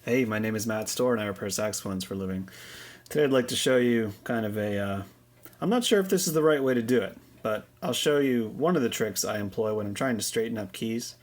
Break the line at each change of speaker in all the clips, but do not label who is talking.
Hey, my name is Matt Stohrer and I repair saxophones for a living. Today I'd like to show you kind of I'm not sure if this is the right way to do it, but I'll show you one of the tricks I employ when I'm trying to straighten up keys.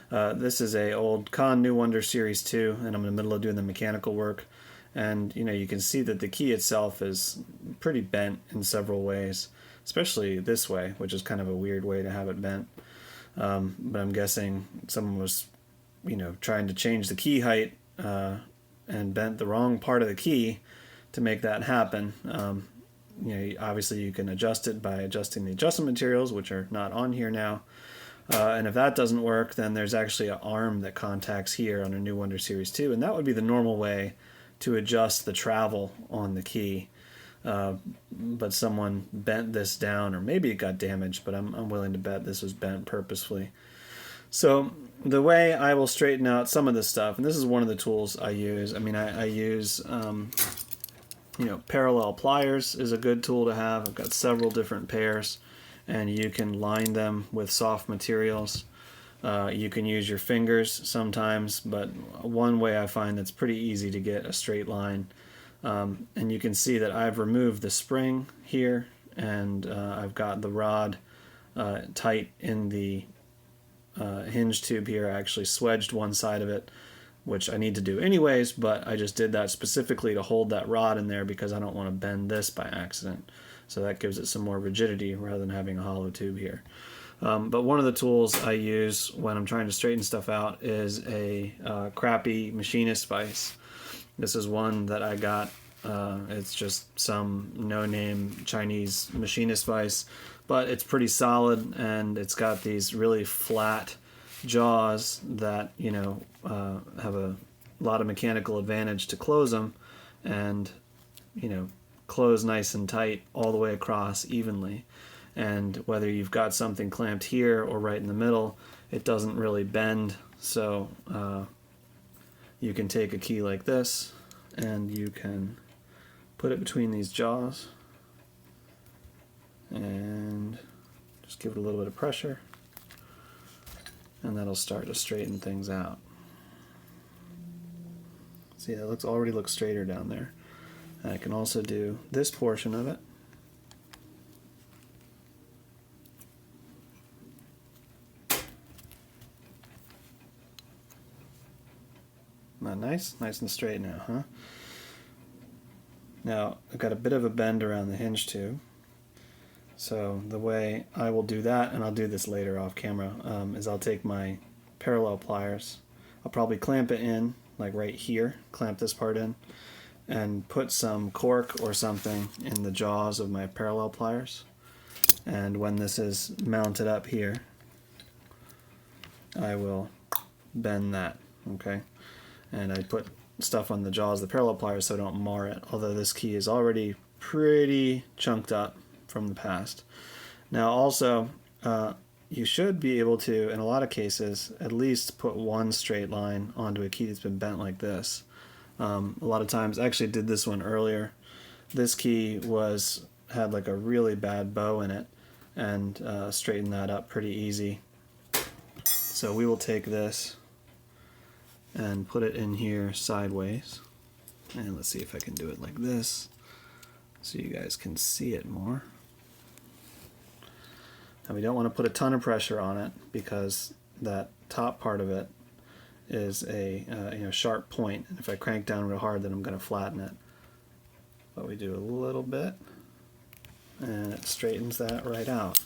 This is a old Conn New Wonder Series 2, and I'm in the middle of doing the mechanical work. And you can see that the key itself is pretty bent in several ways, especially this way, which is kind of a weird way to have it bent. But I'm guessing someone was, trying to change the key height and bent the wrong part of the key to make that happen. Obviously you can adjust it by adjusting the adjustment materials, which are not on here now. And if that doesn't work, then there's actually an arm that contacts here on a New Wonder Series 2, and that would be the normal way to adjust the travel on the key. But someone bent this down, or maybe it got damaged, but I'm willing to bet this was bent purposefully. So the way I will straighten out some of this stuff, and this is one of the tools I use. I use, parallel pliers is a good tool to have. I've got several different pairs, and you can line them with soft materials. You can use your fingers sometimes, but one way I find that's pretty easy to get a straight line. And you can see that I've removed the spring here, and I've got the rod tight in the hinge tube here. I actually swedged one side of it, which I need to do anyways, but I just did that specifically to hold that rod in there because I don't want to bend this by accident. So that gives it some more rigidity rather than having a hollow tube here. But one of the tools I use when I'm trying to straighten stuff out is a crappy Machinist Vise. This is one that I got. It's just some no-name Chinese Machinist Vise, but it's pretty solid, and it's got these really flat jaws that have a lot of mechanical advantage to close them, and close nice and tight all the way across evenly. And whether you've got something clamped here or right in the middle, it doesn't really bend. So you can take a key like this and you can put it between these jaws and just give it a little bit of pressure, and that'll start to straighten things out. See, that already looks straighter down there. And I can also do this portion of it. Not nice? Nice and straight now, huh? Now, I've got a bit of a bend around the hinge tube. So the way I will do that, and I'll do this later off camera, is I'll take my parallel pliers. I'll probably clamp it in, like right here, clamp this part in, and put some cork or something in the jaws of my parallel pliers. And when this is mounted up here, I will bend that, okay? And I put stuff on the jaws of the parallel pliers so I don't mar it, although this key is already pretty chunked up from the past. Now also, you should be able to, in a lot of cases, at least put one straight line onto a key that's been bent like this. A lot of times, I actually did this one earlier. This key had like a really bad bow in it, and straightened that up pretty easy. So we will take this and put it in here sideways, and let's see if I can do it like this so you guys can see it more. And we don't want to put a ton of pressure on it because that top part of it is a sharp point, and if I crank down real hard then I'm going to flatten it. But we do a little bit and it straightens that right out.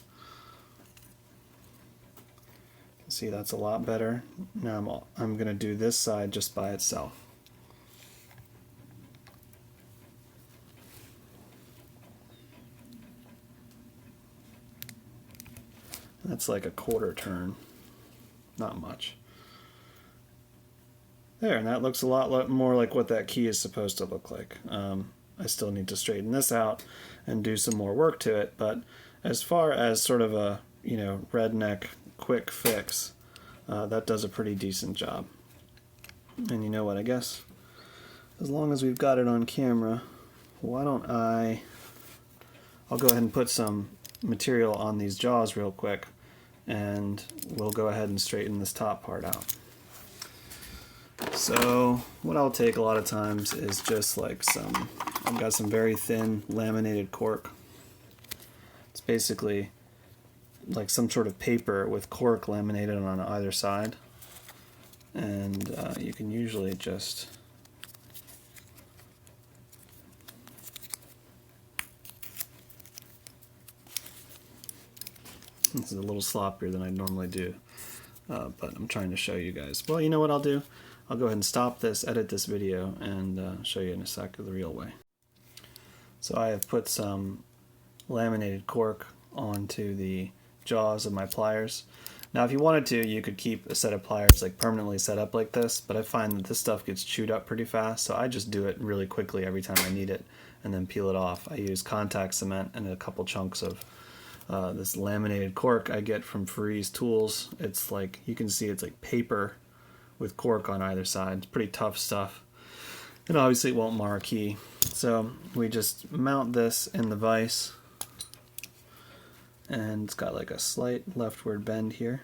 See, that's a lot better. Now I'm going to do this side just by itself. That's like a quarter turn, not much. There, and that looks a lot more like what that key is supposed to look like. I still need to straighten this out and do some more work to it, but as far as sort of a redneck quick fix, that does a pretty decent job. And you know what, I guess as long as we've got it on camera, why don't I'll go ahead and put some material on these jaws real quick, and we'll go ahead and straighten this top part out. So what I'll take a lot of times is just like I've got some very thin laminated cork. It's basically like some sort of paper with cork laminated on either side. And you can usually just this is a little sloppier than I normally do, but I'm trying to show you guys. Well, you know what I'll do? I'll go ahead and stop this, edit this video, and show you in a sec the real way. So I have put some laminated cork onto the jaws of my pliers. Now if you wanted to, you could keep a set of pliers like permanently set up like this, but I find that this stuff gets chewed up pretty fast, so I just do it really quickly every time I need it and then peel it off. I use contact cement and a couple chunks of this laminated cork I get from Vise tools. It's like, you can see it's like paper with cork on either side. It's pretty tough stuff. And obviously it won't mar a key. So we just mount this in the vise, and it's got like a slight leftward bend here.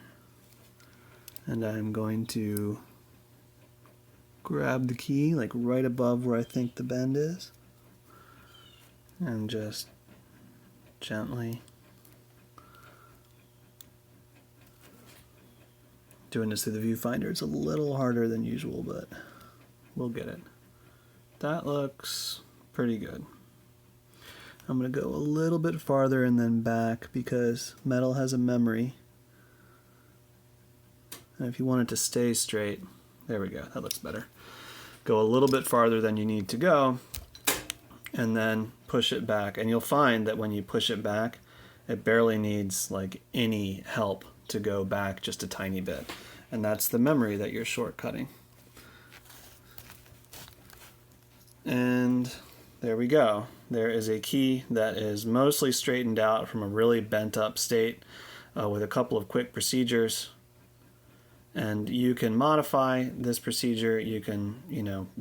And I'm going to grab the key like right above where I think the bend is, and just gently doing this through the viewfinder. It's a little harder than usual, but we'll get it. That looks pretty good. I'm going to go a little bit farther and then back because metal has a memory. And if you want it to stay straight, there we go, that looks better. Go a little bit farther than you need to go and then push it back. And you'll find that when you push it back, it barely needs like any help to go back just a tiny bit. And that's the memory that you're shortcutting. And there we go. There is a key that is mostly straightened out from a really bent up state with a couple of quick procedures. And you can modify this procedure. You can,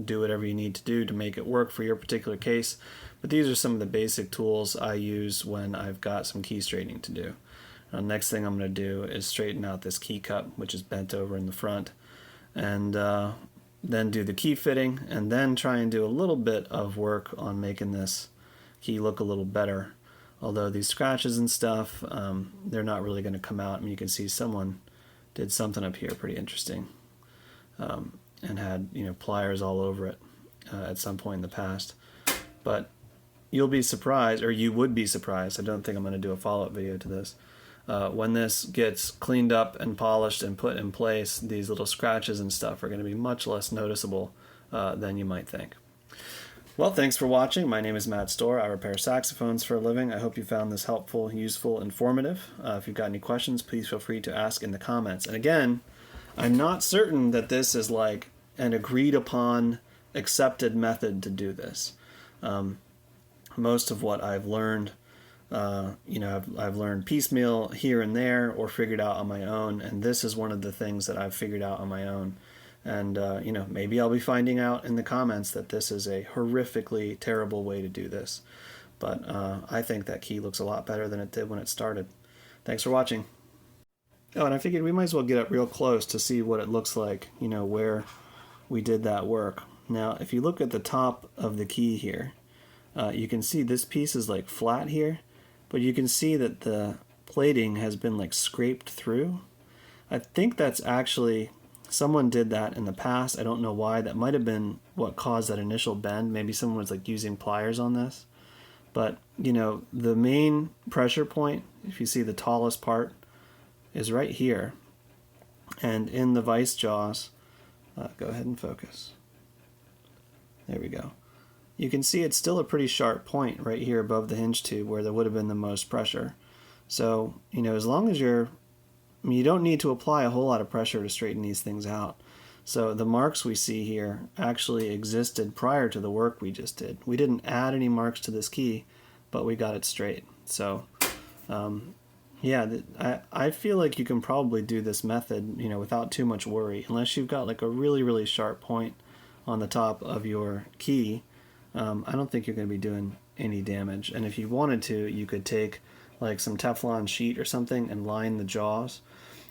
do whatever you need to do to make it work for your particular case. But these are some of the basic tools I use when I've got some key straightening to do. Next thing I'm going to do is straighten out this key cup, which is bent over in the front, and then do the key fitting, and then try and do a little bit of work on making this key look a little better. Although these scratches and stuff, they're not really going to come out. I mean, you can see someone did something up here pretty interesting, and had pliers all over it at some point in the past. But you'll be surprised, or you would be surprised. I don't think I'm going to do a follow-up video to this. When this gets cleaned up and polished and put in place, these little scratches and stuff are going to be much less noticeable than you might think. Well, thanks for watching. My name is Matt Stohrer. I repair saxophones for a living. I hope you found this helpful, useful, informative. If you've got any questions, please feel free to ask in the comments. And again, I'm not certain that this is like an agreed upon, accepted method to do this. Most of what I've learned I've learned piecemeal here and there or figured out on my own, and this is one of the things that I've figured out on my own. And maybe I'll be finding out in the comments that this is a horrifically terrible way to do this, but I think that key looks a lot better than it did when it started. Thanks for watching. Oh, and I figured we might as well get up real close to see what it looks like, where we did that work. Now if you look at the top of the key here, you can see this piece is like flat here, but you can see that the plating has been like scraped through. I think that's actually, someone did that in the past. I don't know why. That might have been what caused that initial bend. Maybe someone was like using pliers on this. But the main pressure point, if you see the tallest part, is right here. And in the vise jaws, go ahead and focus. There we go. You can see it's still a pretty sharp point right here above the hinge tube where there would have been the most pressure. So, as long as you don't need to apply a whole lot of pressure to straighten these things out. So the marks we see here actually existed prior to the work we just did. We didn't add any marks to this key, but we got it straight. So, yeah, I feel like you can probably do this method, without too much worry, unless you've got like a really, really sharp point on the top of your key. I don't think you're going to be doing any damage. And if you wanted to, you could take like some Teflon sheet or something and line the jaws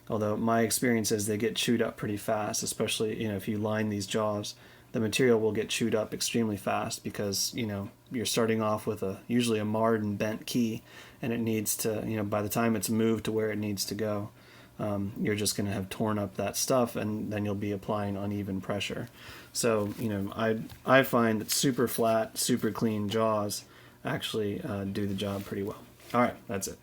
Although my experience is they get chewed up pretty fast, especially if you line these jaws. The material will get chewed up extremely fast because you're starting off with usually a marred and bent key, and it needs to by the time it's moved to where it needs to go, you're just going to have torn up that stuff, and then you'll be applying uneven pressure. So I find that super flat, super clean jaws actually do the job pretty well. All right, that's it.